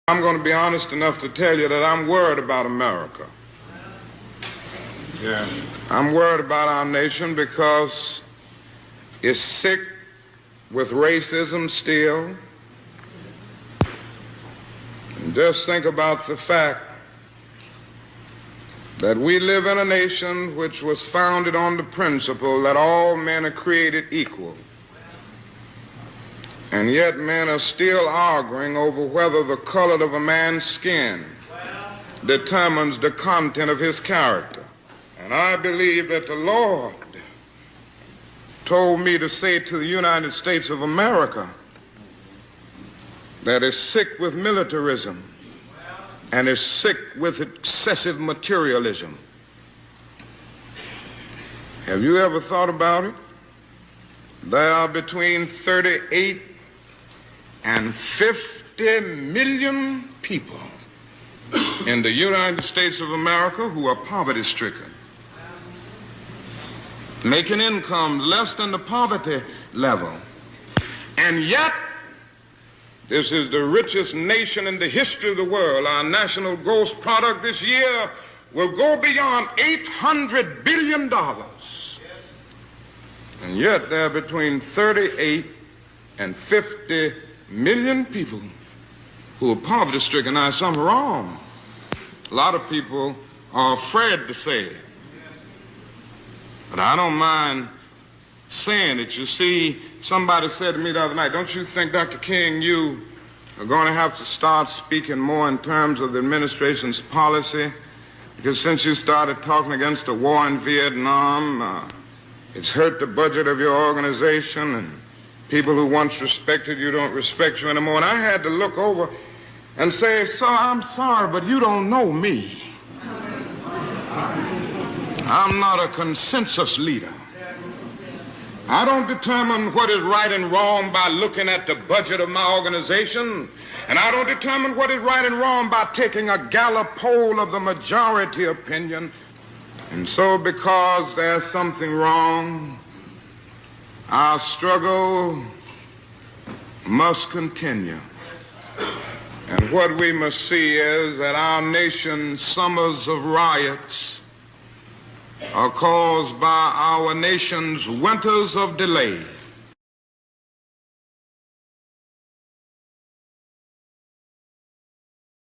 I'm going to be honest enough to tell you that I'm worried about America. Yeah. I'm worried about our nation because it's sick with racism still. And just think about the fact that we live in a nation which was founded on the principle that all men are created equal. And yet men are still arguing over whether the color of a man's skin determines the content of his character. And I believe that the Lord told me to say to the United States of America that is sick with militarism and is sick with excessive materialism. Have you ever thought about it? There are between 38 and 50 million people in the United States of America who are poverty-stricken, making income less than the poverty level. And yet, this is the richest nation in the history of the world. Our national gross product this year will go beyond $800 billion. And yet, there are between 38 and 50 million people who are poverty-stricken. Now, something wrong. A lot of people are afraid to say it. But I don't mind saying it. You see, somebody said to me the other night, don't you think, Dr. King, you are going to have to start speaking more in terms of the administration's policy? Because since you started talking against the war in Vietnam, it's hurt the budget of your organization, and people who once respected you don't respect you anymore. And I had to look over and say, sir, I'm sorry, but you don't know me. I'm not a consensus leader. I don't determine what is right and wrong by looking at the budget of my organization, and I don't determine what is right and wrong by taking a Gallup poll of the majority opinion. And so, because there's something wrong, our struggle must continue. And what we must see is that our nation's summers of riots are caused by our nation's winters of delay.